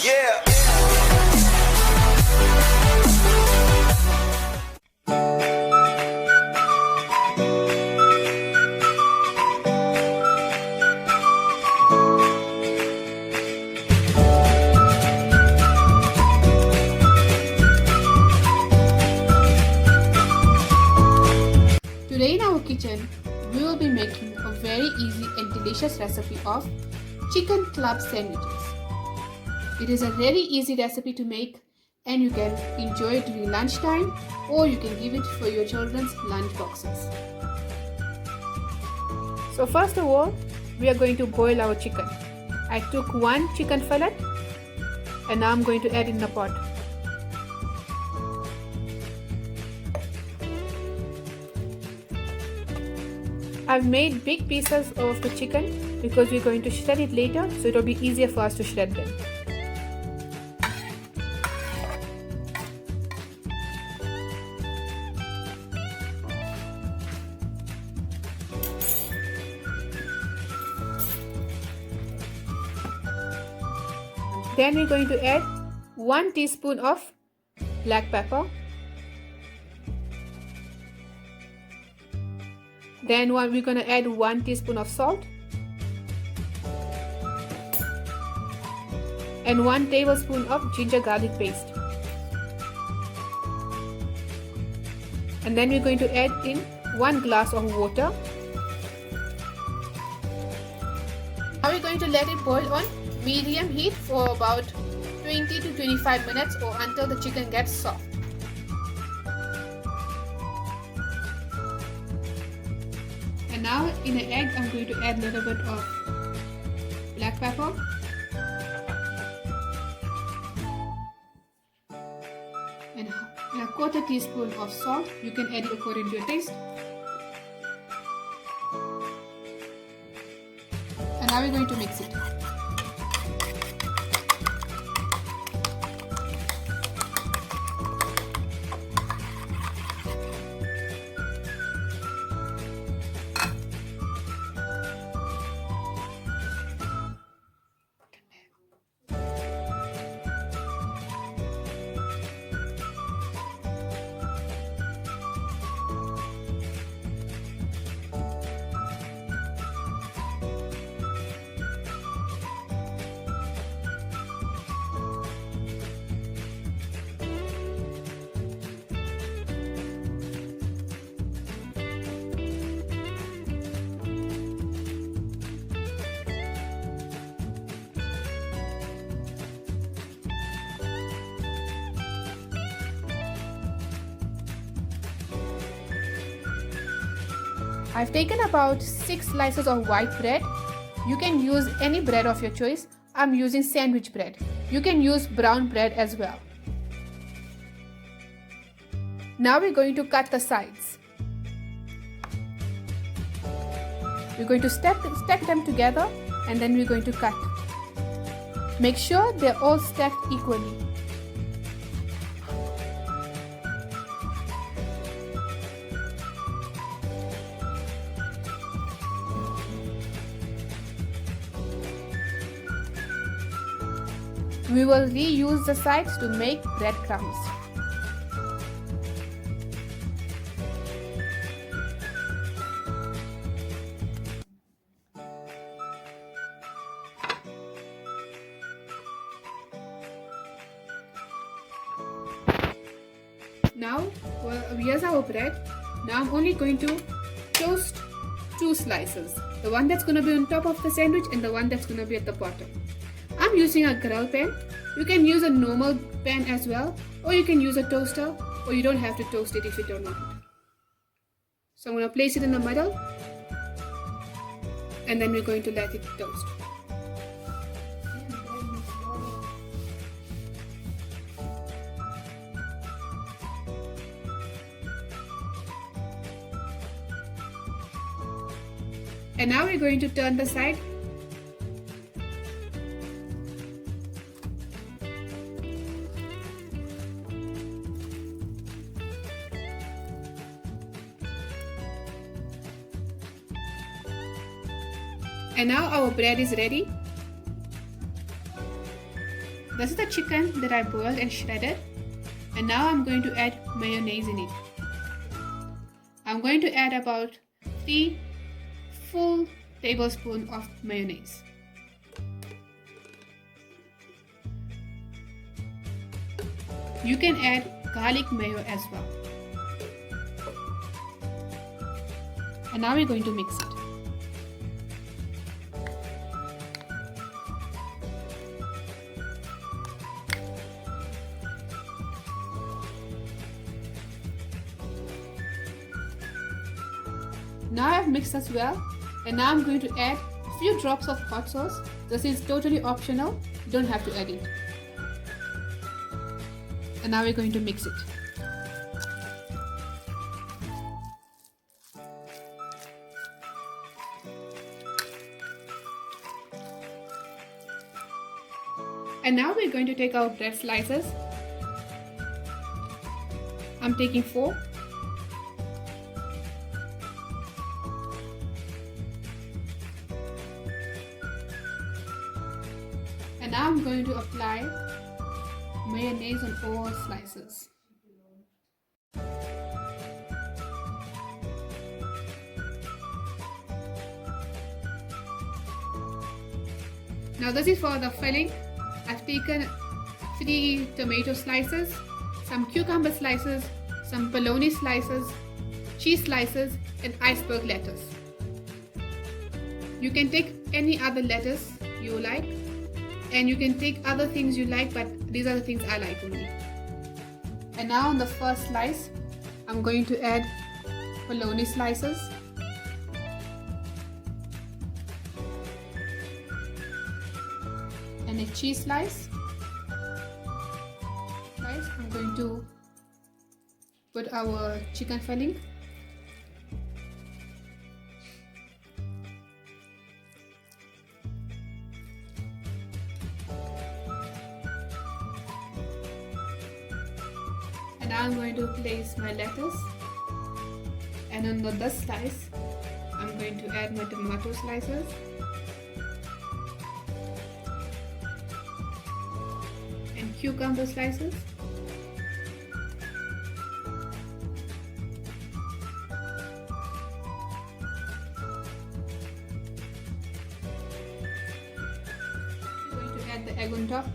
Yeah. Today in our kitchen, we will be making a very easy and delicious recipe of chicken club sandwiches. It is a very easy recipe to make and you can enjoy it during lunchtime or you can give it for your children's lunch boxes. So first of all, we are going to boil our chicken. I took one chicken fillet and now I'm going to add in the pot. I've made big pieces of the chicken because we're going to shred it later, so it will be easier for us to shred them. Then we're going to add 1 teaspoon of black pepper. Then we're going to add 1 teaspoon of salt and 1 tablespoon of ginger garlic paste. And then we're going to add in 1 glass of water. Now we're going to let it boil on medium heat for about 20 to 25 minutes or until the chicken gets soft. And now in the egg I'm going to add a little bit of black pepper and a quarter teaspoon of salt. You can add it according to your taste. And now we're going to mix it. I've taken about 6 slices of white bread. You can use any bread of your choice. I'm using sandwich bread. You can use brown bread as well. Now we're going to cut the sides. We're going to stack them together and then we're going to cut. Make sure they're all stacked equally. We will reuse the sides to make breadcrumbs. Now, here's our bread. Now I'm only going to toast 2 slices. The one that's going to be on top of the sandwich and the one that's going to be at the bottom. I'm using a grill pan. You can use a normal pan as well, or you can use a toaster, or you don't have to toast it if you don't want. So I'm going to place it in the middle and then we're going to let it toast. And now we're going to turn the side. And now our bread is ready. This is the chicken that I boiled and shredded, and now I'm going to add mayonnaise in it. I'm going to add about 3 full tablespoons of mayonnaise. You can add garlic mayo as well. And now we're going to mix it. Now I've mixed as well, and now I'm going to add a few drops of hot sauce. This is totally optional, you don't have to add it. And now we're going to mix it. And now we're going to take our bread slices. I'm taking 4. And now I'm going to apply mayonnaise on all slices. Now this is for the filling. I've taken 3 tomato slices, some cucumber slices, some bologna slices, cheese slices, and iceberg lettuce. You can take any other lettuce you like, and you can take other things you like, but these are the things I like only. And now on the first slice, I'm going to add bologna slices, and a cheese slice. I'm going to put our chicken filling. And now I'm going to place my lettuce, and on this slice I'm going to add my tomato slices, and cucumber slices, I'm going to add the egg on top.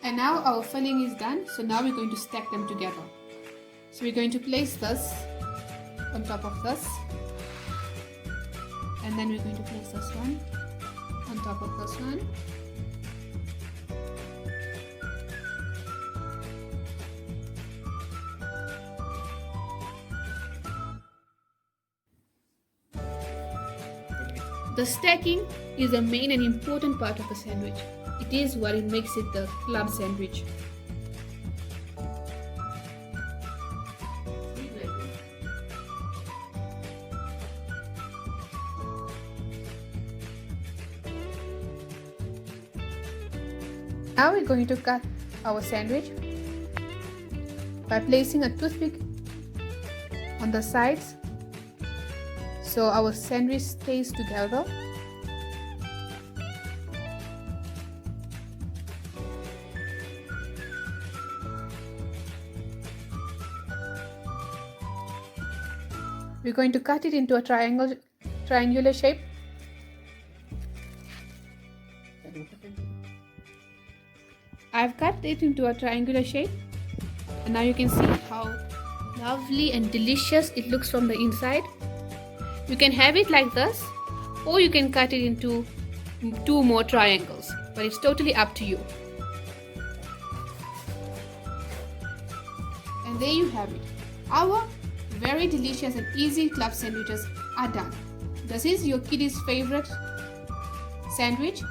And now our filling is done, so now we're going to stack them together. So we're going to place this on top of this, and then we're going to place this one on top of this one. The stacking is the main and important part of the sandwich. It is what it makes it the club sandwich. Now we're going to cut our sandwich by placing a toothpick on the sides so our sandwich stays together. We're going to cut it into a triangular shape. I've cut it into a triangular shape, and now you can see how lovely and delicious it looks from the inside. You can have it like this, or you can cut it into 2 more triangles, but it's totally up to you. And there you have it. Our very delicious and easy club sandwiches are done. This is your kiddies' favorite sandwich,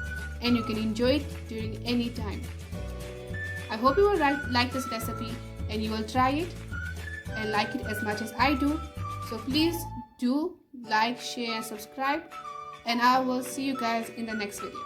and you can enjoy it during any time. I hope you will like this recipe and you will try it and like it as much as I do. So please do like, share, subscribe, and I will see you guys in the next video.